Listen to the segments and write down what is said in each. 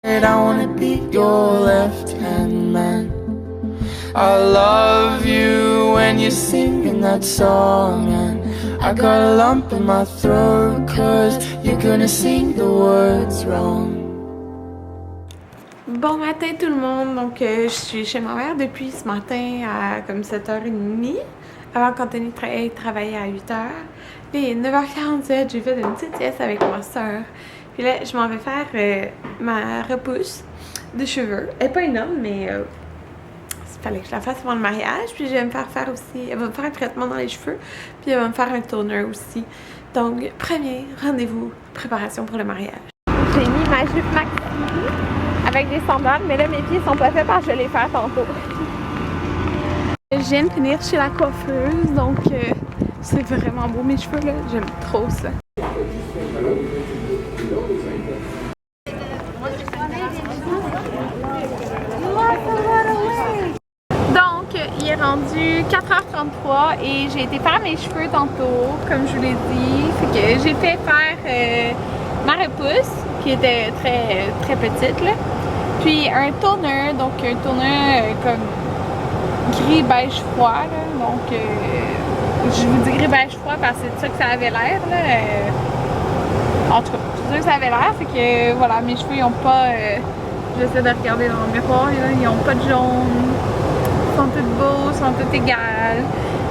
I wanna be your left-hand man. I love you when you're singing that song, and I got a lump in my throat, cause you're gonna sing the words wrong. Bon matin tout le monde, donc je suis chez ma mère depuis ce matin à comme 7h30, avant qu'Anthony aille travailler à 8h. Puis il est 9h47, j'ai fait une petite sieste avec ma soeur. Puis là, je m'en vais faire ma repousse de cheveux. Elle est pas énorme, mais il fallait que je la fasse avant le mariage. Puis je vais me faire aussi, elle va me faire un traitement dans les cheveux, puis elle va me faire un toner aussi. Donc, premier rendez-vous, préparation pour le mariage. J'ai mis ma jupe maxi avec des sandales, mais là mes pieds sont pas faits parce que je vais les faire tantôt. Je viens de finir chez la coiffeuse, donc c'est vraiment beau mes cheveux là, j'aime trop ça. Donc il est rendu 4h33 et j'ai été faire mes cheveux tantôt, comme je vous l'ai dit. Fait que j'ai fait faire ma repousse, qui était très petite là. Puis un toner, donc un toner comme gris beige froid là. Donc je vous dis gris beige froid parce que c'est ça que ça avait l'air là. En tout cas, c'est ça que ça avait l'air, fait que voilà, mes cheveux ils ont pas. J'essaie de regarder dans le miroir là, ils ont pas de jaune. Ils sont tous beaux, ils sont tous égales.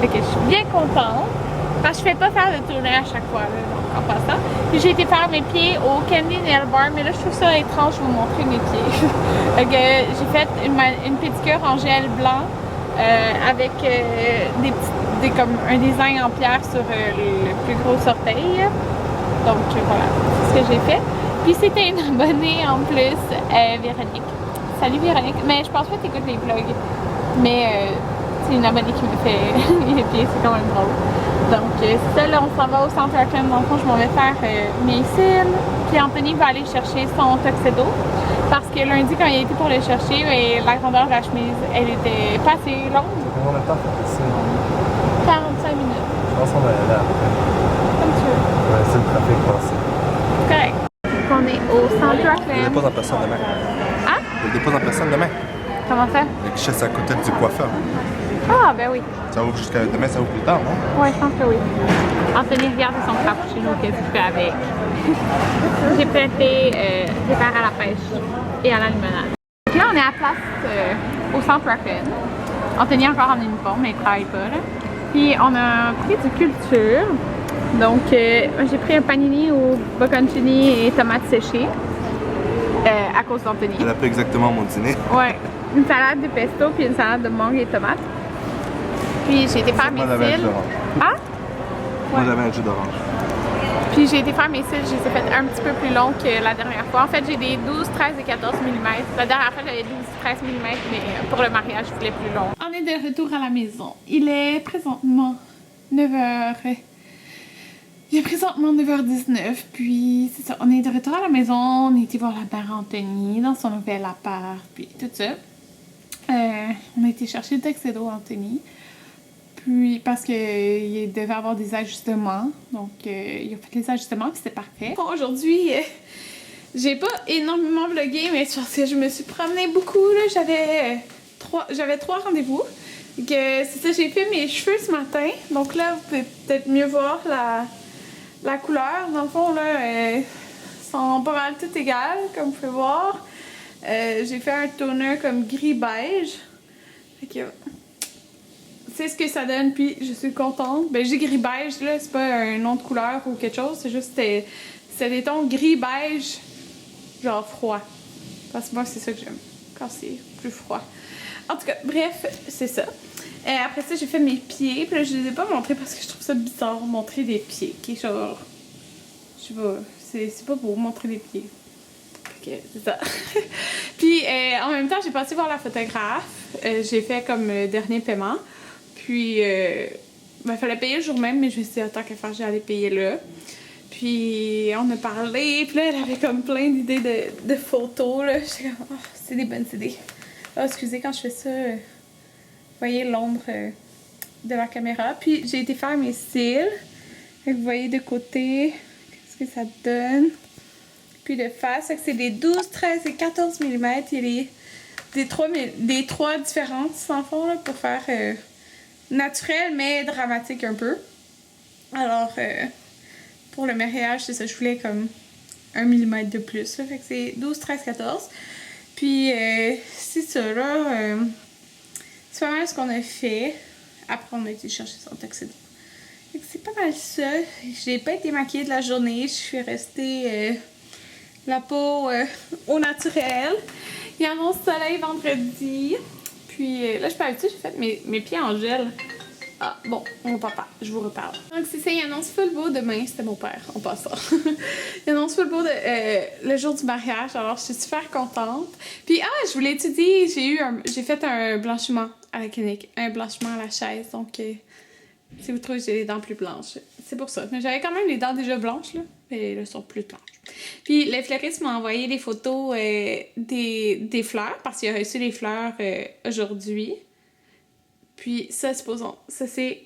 Fait que je suis bien contente. Parce que je fais pas faire de toner à chaque fois là, donc en passant. Puis j'ai été faire mes pieds au Candy Nail Bar, mais là je trouve ça étrange de vous montrer mes pieds. Fait que j'ai fait une pédicure en gel blanc avec comme un design en pierre sur le plus gros orteil. Donc voilà, c'est ce que j'ai fait. Puis c'était une abonnée en plus, Véronique. Salut Véronique, mais je pense pas que tu écoutes les vlogs. Mais c'est une abonnée qui me fait les pieds, c'est quand même drôle. Donc c'est ça, là on s'en va au centre Arkham. Dans le fond, je m'en vais faire mes cils. Puis Anthony va aller chercher son tuxedo. Parce que lundi, quand il a été pour le chercher, la grandeur de la chemise, elle était pas assez longue. Combien de temps ça fait ça? 45 minutes. Je pense qu'on va aller là après. Comme tu veux. On va essayer le trafic passer. Correct. Donc on est au centre Je le Arkham. dépose en personne demain. Hein? Je le dépose en personne demain. Comment ça? Le guichet, c'est à côté du coiffeur. Ah, ben oui. Ça ouvre jusqu'à demain, ça ouvre plus tard, non? Ouais, je pense que oui. Anthony regarde son cappuccino, qu'est-ce qu'il fait avec. J'ai prêté des verres à la pêche et à la limonade. Donc là, on est à la place au centre Raccoon. Anthony est encore en uniforme, mais il travaille pas là. Puis on a pris du culture. Donc j'ai pris un panini au bocconcini et tomates séchées à cause d'Anthony. Elle a pris exactement mon dîner. Ouais, une salade de pesto puis une salade de mangue et tomates. Puis j'ai été faire mes cils. Ah? Moi j'avais un jus d'orange. Puis j'ai été faire mes cils, je les ai fait un petit peu plus longs que la dernière fois. En fait, j'ai des 12, 13 et 14 mm. La dernière fois, j'avais 12, 13 mm, mais pour le mariage, je voulais plus long. On est de retour à la maison. Il est présentement 9h. Il est présentement 9h19, puis c'est ça. On est de retour à la maison. On a été voir la mère Anthony dans son nouvel appart, puis tout ça. On a été chercher le tuxedo Anthony. Puis parce qu'il devait avoir des ajustements, donc il a fait les ajustements puis c'était parfait. Bon, aujourd'hui, j'ai pas énormément vlogué, mais c'est parce que je me suis promenée beaucoup là. J'avais trois rendez-vous. C'est ça, j'ai fait mes cheveux ce matin. Donc là, vous pouvez peut-être mieux voir la couleur. Dans le fond, là, sont pas mal toutes égales, comme vous pouvez voir. J'ai fait un toner comme gris-beige. Fait que c'est ce que ça donne, puis je suis contente. Ben, j'ai gris beige, là, c'est pas un nom de couleur ou quelque chose, c'est juste c'est des tons gris beige, genre froid. Parce que moi, c'est ça que j'aime, quand c'est plus froid. En tout cas, bref, c'est ça. Après ça, j'ai fait mes pieds, puis là, je les ai pas montrés parce que je trouve ça bizarre, montrer des pieds, qui est genre, je sais pas, c'est pas beau, montrer des pieds. Ok, c'est ça. Puis, en même temps, j'ai passé voir la photographe, j'ai fait comme dernier paiement. Puis, il fallait payer le jour même, mais je me suis dit, tant qu'à faire, j'allais payer là. Puis, on a parlé, puis là, elle avait comme plein d'idées de photos, là. J'étais comme, oh, c'est des bonnes idées. Oh, excusez, quand je fais ça, vous voyez l'ombre de la caméra. Puis, j'ai été faire mes cils. Vous voyez de côté, qu'est-ce que ça donne. puis de face. C'est des 12, 13 et 14 mm. Il y a des trois différentes, en fond, là, pour faire naturel, mais dramatique un peu. Alors, pour le mariage, c'est ça, je voulais comme 1 mm de plus. Là, fait que c'est 12, 13, 14. Puis, c'est ça, là. C'est pas mal ce qu'on a fait. Après, on a été chercher son tuxedo. Fait que c'est pas mal ça. J'ai pas été maquillée de la journée. Je suis restée la peau au naturel. Il y a un soleil vendredi. Puis là, je suis pas habituée, j'ai fait mes pieds en gel. Ah, bon, mon papa, je vous reparle. Donc, c'est ça, il annonce full beau demain. C'était mon père, en passant. Il annonce full beau le jour du mariage. Alors, je suis super contente. Puis, je vous l'ai dit, j'ai fait un blanchiment à la clinique. Un blanchiment à la chaise. Donc, si vous trouvez que j'ai les dents plus blanches, c'est pour ça. Mais j'avais quand même les dents déjà blanches, là. Mais elles sont plus blanches. Puis, les fleuristes m'ont envoyé des photos des fleurs, parce qu'il a reçu les fleurs aujourd'hui. Puis ça, c'est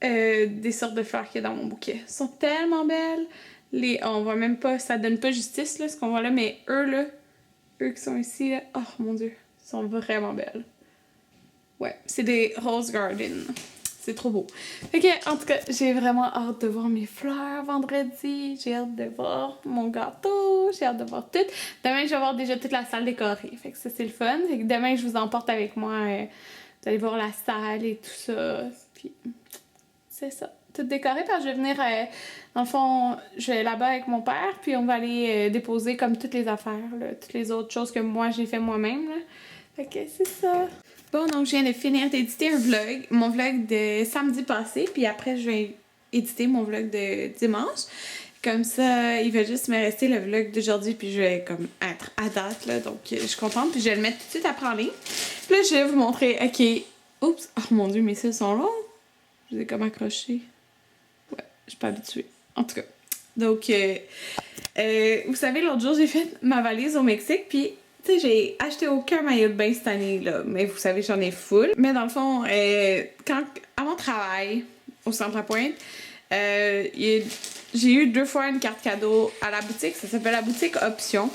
des sortes de fleurs qu'il y a dans mon bouquet. Elles sont tellement belles. On voit même pas, ça donne pas justice, là, ce qu'on voit là, mais eux qui sont ici, là, oh mon Dieu, sont vraiment belles. Ouais, c'est des Rose Garden. C'est trop beau. Fait que, en tout cas, j'ai vraiment hâte de voir mes fleurs vendredi. J'ai hâte de voir mon gâteau. J'ai hâte de voir tout. Demain, je vais voir déjà toute la salle décorée. Fait que ça, c'est le fun. Fait que demain, je vous emporte avec moi. Vous allez voir la salle et tout ça. Puis, c'est ça. Tout décoré parce que je vais venir, dans le fond, je vais là-bas avec mon père. Puis, on va aller déposer comme toutes les affaires, là, toutes les autres choses que moi, j'ai fait moi-même. Là. Fait que c'est ça. Bon, donc, je viens de finir d'éditer un vlog. Mon vlog de samedi passé. Puis après, je vais éditer mon vlog de dimanche. Comme ça, il va juste me rester le vlog d'aujourd'hui, puis je vais comme être à date, là. Donc, je suis contente, puis je vais le mettre tout de suite après en ligne. Puis là, je vais vous montrer, ok, oups, oh mon Dieu, mes cils sont longs. Je les ai comme accrochés. Ouais, je suis pas habituée. En tout cas. Donc, vous savez, l'autre jour, j'ai fait ma valise au Mexique, puis, tu sais, j'ai acheté aucun maillot de bain cette année, là. Mais vous savez, j'en ai full. Mais dans le fond, à mon travail, au Centre-Pointe, j'ai eu 2 fois une carte cadeau à la boutique. Ça s'appelle la boutique Option.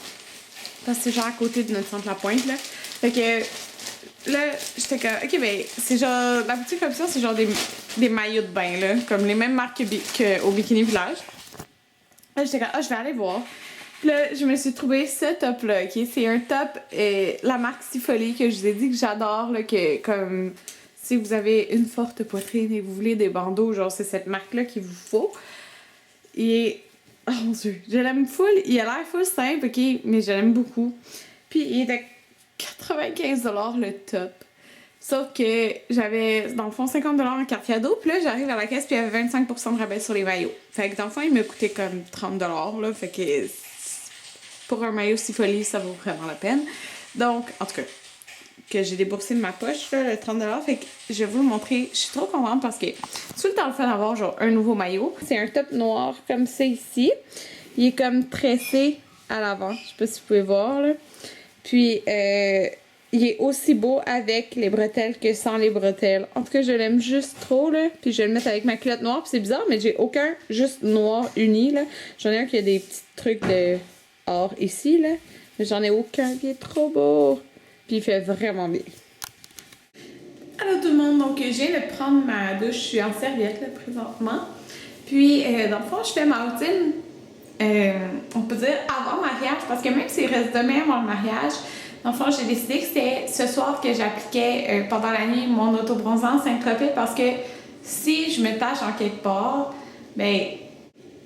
Parce que c'est genre à côté de notre Centre La Pointe, là. Fait que là, j'étais comme, ok, ben, c'est genre, la boutique Option, c'est genre des maillots de bain, là. Comme les mêmes marques qu'au Bikini Village. Là, j'étais comme, je vais aller voir. Puis là, je me suis trouvé ce top-là, ok? C'est un top, la marque Sifoli, que je vous ai dit que j'adore, là, que comme. Si vous avez une forte poitrine et vous voulez des bandeaux, genre c'est cette marque-là qu'il vous faut. Et, oh mon Dieu, je l'aime full. Il a l'air full simple, ok, mais je l'aime beaucoup. Puis il est de 95$ le top. Sauf que j'avais, dans le fond, 50$ en carte cadeau. Puis là, j'arrive à la caisse, puis il y avait 25% de rabais sur les maillots. Fait que dans le fond, il me coûtait comme 30$, là. Fait que pour un maillot si folie, ça vaut vraiment la peine. Donc, en tout cas, que j'ai déboursé de ma poche, là, le 30$. Fait que je vais vous le montrer. Je suis trop contente parce que c'est tout le temps le fun d'avoir genre un nouveau maillot. C'est un top noir comme ça ici. Il est comme tressé à l'avant. Je sais pas si vous pouvez voir, là. Puis, il est aussi beau avec les bretelles que sans les bretelles. En tout cas, je l'aime juste trop, là. Puis, je vais le mettre avec ma culotte noire. Puis, c'est bizarre, mais j'ai aucun juste noir uni, là. J'en ai un qui a des petits trucs de or ici, là. Mais j'en ai aucun. Il est trop beau. Puis il fait vraiment bien. Allô tout le monde, donc je viens de prendre ma douche, je suis en serviette là, présentement. Puis dans le fond, je fais ma routine, on peut dire avant mariage, parce que même s'il reste demain avant le mariage, dans le fond, j'ai décidé que c'était ce soir que j'appliquais pendant la nuit mon autobronzant Saint-Tropez, parce que si je me tâche en quelque part, ben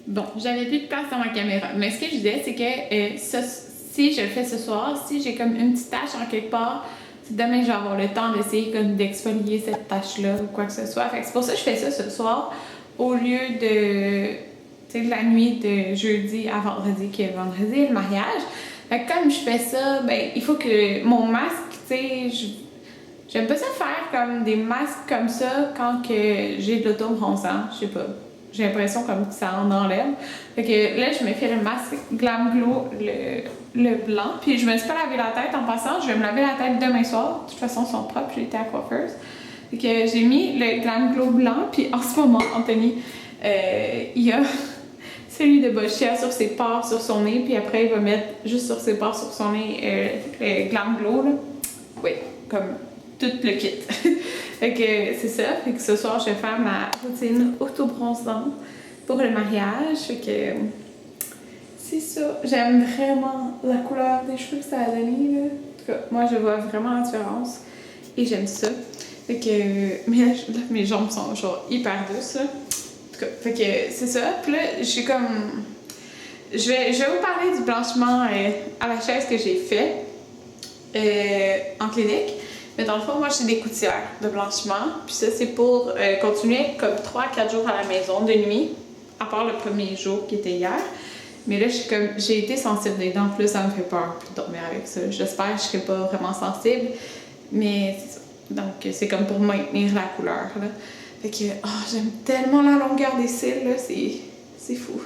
bon, j'avais plus de place dans ma caméra. Mais ce que je disais, c'est que si je le fais ce soir, si j'ai comme une petite tache en quelque part, demain je vais avoir le temps d'essayer comme d'exfolier cette tache-là ou quoi que ce soit. Fait que c'est pour ça que je fais ça ce soir au lieu de, tu sais, de la nuit de jeudi à vendredi, qui est vendredi le mariage. Fait que comme je fais ça, ben il faut que mon masque, tu sais, j'aime pas ça faire comme des masques comme ça quand que j'ai de l'auto-bronzant, je sais pas. J'ai l'impression comme que ça en enlève. Fait que là, je me fais le masque Glam Glow, le blanc. Puis je me suis pas lavé la tête en passant. Je vais me laver la tête demain soir. De toute façon, ils sont propres. J'ai été à coiffeuse. Fait que j'ai mis le Glam Glow blanc. Puis en ce moment, Anthony, il y a celui de Boscia sur ses pores, sur son nez, puis après il va mettre juste sur ses pores, sur son nez, le Glam Glow, là. Oui, comme tout le kit. Fait que c'est ça, fait que ce soir je vais faire ma routine auto-bronzante pour le mariage, fait que c'est ça. J'aime vraiment la couleur des cheveux que ça a donné, là. En tout cas, moi je vois vraiment la différence et j'aime ça. Fait que mes jambes sont genre hyper douces, là. En tout cas, fait que c'est ça. Puis là, je suis comme... Je vais vous parler du blanchiment à la chaise que j'ai fait en clinique. Mais dans le fond, moi, j'ai des gouttières de blanchiment. Puis ça, c'est pour continuer comme 3 à 4 jours à la maison de nuit, à part le premier jour qui était hier. Mais là, j'ai été sensible des dents. Plus ça me fait peur de dormir avec ça. J'espère que je serai pas vraiment sensible. Mais c'est ça. Donc, c'est comme pour maintenir la couleur, là. Fait que, j'aime tellement la longueur des cils, là. C'est fou.